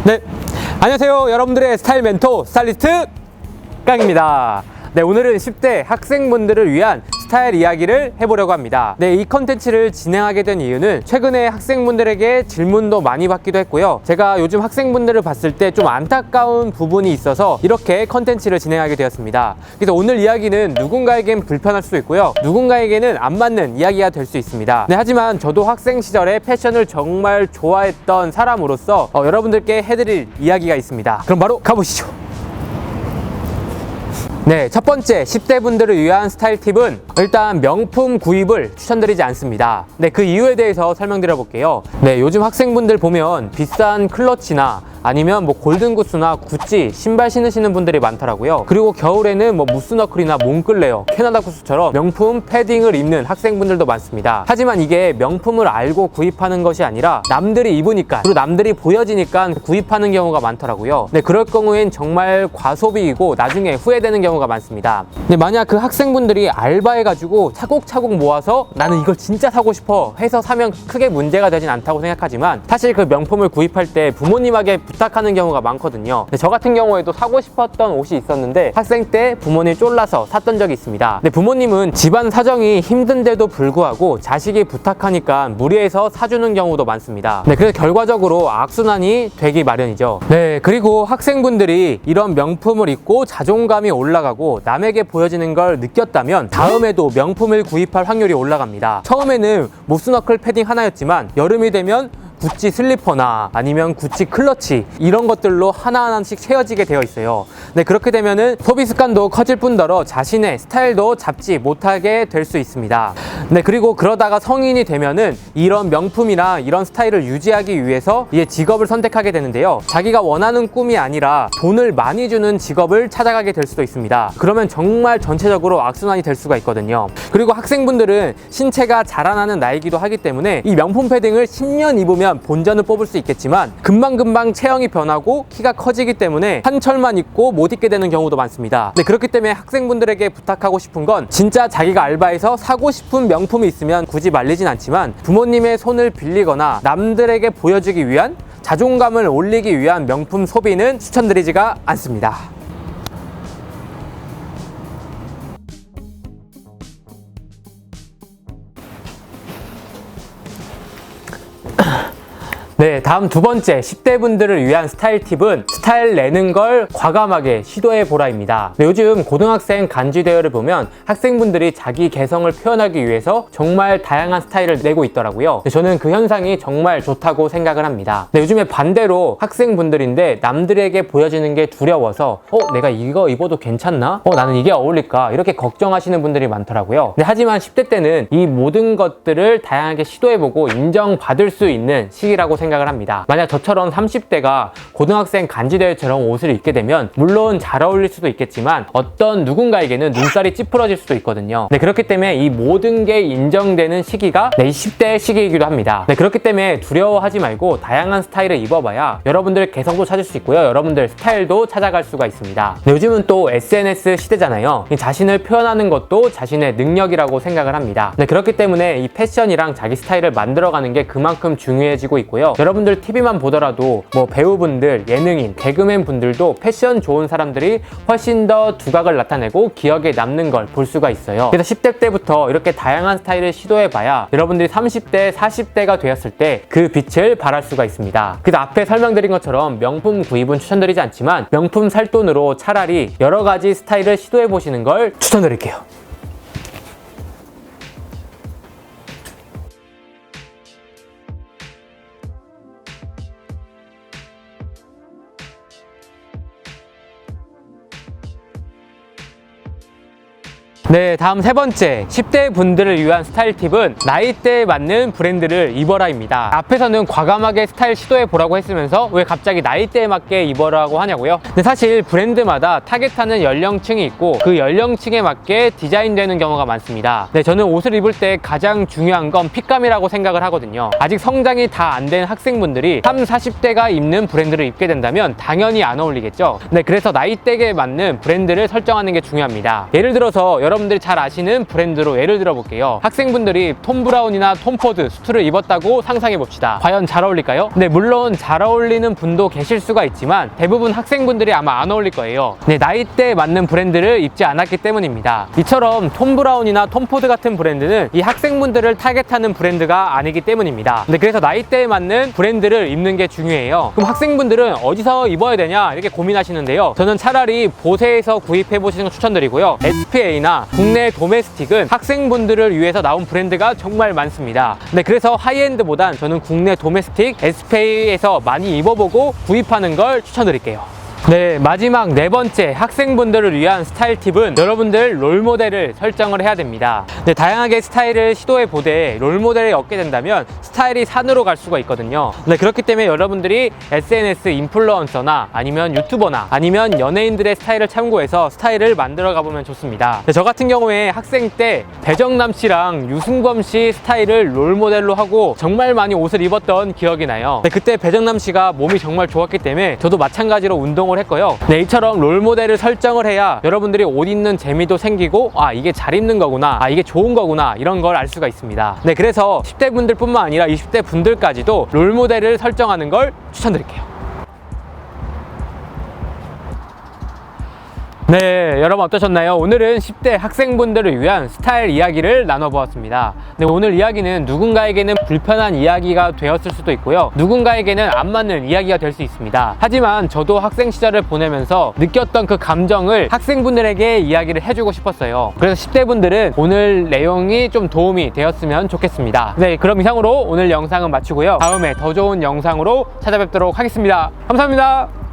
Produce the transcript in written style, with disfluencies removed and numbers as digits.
네, 안녕하세요. 여러분들의 스타일 멘토 스타일리스트 깡입니다. 네, 오늘은 10대 학생분들을 위한 스타일 이야기를 해보려고 합니다. 네, 이 컨텐츠를 진행하게 된 이유는 최근에 학생분들에게 질문도 많이 받기도 했고요. 제가 요즘 학생분들을 봤을 때 좀 안타까운 부분이 있어서 이렇게 컨텐츠를 진행하게 되었습니다. 그래서 오늘 이야기는 누군가에겐 불편할 수도 있고요. 누군가에게는 안 맞는 이야기가 될 수 있습니다. 네, 하지만 저도 학생 시절에 패션을 정말 좋아했던 사람으로서 여러분들께 해드릴 이야기가 있습니다. 그럼 바로 가보시죠. 네, 첫 번째 10대 분들을 위한 스타일 팁은 일단 명품 구입을 추천드리지 않습니다. 네, 그 이유에 대해서 설명드려 볼게요. 네, 요즘 학생분들 보면 비싼 클러치나 아니면 골든구스나 구찌 신발 신으시는 분들이 많더라고요. 그리고 겨울에는 무스너클이나 몽클레어, 캐나다구스처럼 명품 패딩을 입는 학생분들도 많습니다. 하지만 이게 명품을 알고 구입하는 것이 아니라 남들이 입으니까, 그리고 남들이 보여지니까 구입하는 경우가 많더라고요. 네, 그럴 경우엔 정말 과소비이고 나중에 후회되는 경우가 많습니다. 네, 만약 그 학생분들이 알바해가지고 차곡차곡 모아서 나는 이걸 진짜 사고 싶어 해서 사면 크게 문제가 되진 않다고 생각하지만, 사실 그 명품을 구입할 때 부모님에게 부탁하는 경우가 많거든요. 저 같은 경우에도 사고 싶었던 옷이 있었는데 학생 때 부모님 쫄라서 샀던 적이 있습니다. 부모님은 집안 사정이 힘든데도 불구하고 자식이 부탁하니까 무리해서 사주는 경우도 많습니다. 그래서 결과적으로 악순환이 되기 마련이죠. 그리고 학생분들이 이런 명품을 입고 자존감이 올라가고 남에게 보여지는 걸 느꼈다면 다음에도 명품을 구입할 확률이 올라갑니다. 처음에는 모스너클 패딩 하나였지만 여름이 되면 구찌 슬리퍼나 아니면 구찌 클러치 이런 것들로 하나하나씩 채워지게 되어 있어요. 그렇게 되면은 소비 습관도 커질 뿐더러 자신의 스타일도 잡지 못하게 될 수 있습니다. 그리고 그러다가 성인이 되면은 이런 명품이나 이런 스타일을 유지하기 위해서 이제 직업을 선택하게 되는데요. 자기가 원하는 꿈이 아니라 돈을 많이 주는 직업을 찾아가게 될 수도 있습니다. 그러면 정말 전체적으로 악순환이 될 수가 있거든요. 그리고 학생분들은 신체가 자라나는 나이기도 하기 때문에 이 명품 패딩을 10년 입으면 본전을 뽑을 수 있겠지만 금방금방 체형이 변하고 키가 커지기 때문에 한 철만 입고 못 입게 되는 경우도 많습니다. 그렇기 때문에 학생분들에게 부탁하고 싶은 건 진짜 자기가 알바해서 사고 싶은 명품이 있으면 굳이 말리진 않지만 부모님의 손을 빌리거나 남들에게 보여주기 위한, 자존감을 올리기 위한 명품 소비는 추천드리지가 않습니다. 네, 다음 두 번째 10대 분들을 위한 스타일 팁은 스타일 내는 걸 과감하게 시도해 보라입니다. 요즘 고등학생 간지 대회를 보면 학생분들이 자기 개성을 표현하기 위해서 정말 다양한 스타일을 내고 있더라고요. 저는 그 현상이 정말 좋다고 생각을 합니다. 요즘에 반대로 학생분들인데 남들에게 보여지는 게 두려워서 내가 이거 입어도 괜찮나? 나는 이게 어울릴까? 이렇게 걱정하시는 분들이 많더라고요. 하지만 10대 때는 이 모든 것들을 다양하게 시도해보고 인정받을 수 있는 시기라고 생각을 합니다. 만약 저처럼 30대가 고등학생 간지대회처럼 옷을 입게 되면 물론 잘 어울릴 수도 있겠지만 어떤 누군가에게는 눈살이 찌푸러질 수도 있거든요. 그렇기 때문에 이 모든 게 인정되는 시기가 20대의 시기이기도 합니다. 그렇기 때문에 두려워하지 말고 다양한 스타일을 입어봐야 여러분들 개성도 찾을 수 있고요. 여러분들 스타일도 찾아갈 수가 있습니다. 요즘은 또 SNS 시대잖아요. 자신을 표현하는 것도 자신의 능력이라고 생각을 합니다. 그렇기 때문에 이 패션이랑 자기 스타일을 만들어가는 게 그만큼 중요해지고 있고요. 여러분들 TV만 보더라도 배우분들, 예능인, 개그맨 분들도 패션 좋은 사람들이 훨씬 더 두각을 나타내고 기억에 남는 걸 볼 수가 있어요. 그래서 10대 때부터 이렇게 다양한 스타일을 시도해봐야 여러분들이 30대, 40대가 되었을 때 그 빛을 발할 수가 있습니다. 그래서 앞에 설명드린 것처럼 명품 구입은 추천드리지 않지만 명품 살 돈으로 차라리 여러 가지 스타일을 시도해보시는 걸 추천드릴게요. 네, 다음 세 번째 10대 분들을 위한 스타일 팁은 나이대에 맞는 브랜드를 입어라입니다. 앞에서는 과감하게 스타일 시도해 보라고 했으면서 왜 갑자기 나이대에 맞게 입어라고 하냐고요? 근데 사실 브랜드마다 타겟하는 연령층이 있고 그 연령층에 맞게 디자인되는 경우가 많습니다. 저는 옷을 입을 때 가장 중요한 건 핏감이라고 생각을 하거든요. 아직 성장이 다 안 된 학생분들이 30, 40대가 입는 브랜드를 입게 된다면 당연히 안 어울리겠죠. 그래서 나이대에 맞는 브랜드를 설정하는 게 중요합니다. 예를 들어서 여러분 여러분들이 잘 아시는 브랜드로 예를 들어 볼게요. 학생분들이 톰 브라운이나 톰 포드 수트를 입었다고 상상해 봅시다. 과연 잘 어울릴까요? 네, 물론 잘 어울리는 분도 계실 수가 있지만 대부분 학생분들이 아마 안 어울릴 거예요. 네, 나이대에 맞는 브랜드를 입지 않았기 때문입니다. 이처럼 톰 브라운이나 톰 포드 같은 브랜드는 이 학생분들을 타겟하는 브랜드가 아니기 때문입니다. 네, 그래서 나이대에 맞는 브랜드를 입는 게 중요해요. 그럼 학생분들은 어디서 입어야 되냐 이렇게 고민하시는데요. 저는 차라리 보세에서 구입해 보시는 걸 추천드리고요. SPA나 국내 도메스틱은 학생분들을 위해서 나온 브랜드가 정말 많습니다. 네, 그래서 하이엔드보단 저는 국내 도메스틱 SPA에서 많이 입어보고 구입하는 걸 추천드릴게요. 네, 마지막 네 번째 학생분들을 위한 스타일 팁은 여러분들 롤모델을 설정을 해야 됩니다. 네, 다양하게 스타일을 시도해 보되 롤모델을 얻게 된다면 스타일이 산으로 갈 수가 있거든요. 네, 그렇기 때문에 여러분들이 SNS 인플루언서나 아니면 유튜버나 아니면 연예인들의 스타일을 참고해서 스타일을 만들어 가보면 좋습니다. 네, 저 같은 경우에 학생 때 배정남 씨랑 유승범 씨 스타일을 롤모델로 하고 정말 많이 옷을 입었던 기억이 나요. 네, 그때 배정남 씨가 몸이 정말 좋았기 때문에 저도 마찬가지로 운동을 했고요. 네, 이처럼 롤모델을 설정을 해야 여러분들이 옷 입는 재미도 생기고 아, 이게 잘 입는 거구나, 아, 이게 좋은 거구나 이런 걸 알 수가 있습니다. 네, 그래서 10대 분들 뿐만 아니라 20대 분들까지도 롤모델을 설정하는 걸 추천드릴게요. 네, 여러분 어떠셨나요? 오늘은 10대 학생분들을 위한 스타일 이야기를 나눠보았습니다. 네, 오늘 이야기는 누군가에게는 불편한 이야기가 되었을 수도 있고요. 누군가에게는 안 맞는 이야기가 될 수 있습니다. 하지만 저도 학생 시절을 보내면서 느꼈던 그 감정을 학생분들에게 이야기를 해주고 싶었어요. 그래서 10대 분들은 오늘 내용이 좀 도움이 되었으면 좋겠습니다. 네, 그럼 이상으로 오늘 영상은 마치고요. 다음에 더 좋은 영상으로 찾아뵙도록 하겠습니다. 감사합니다.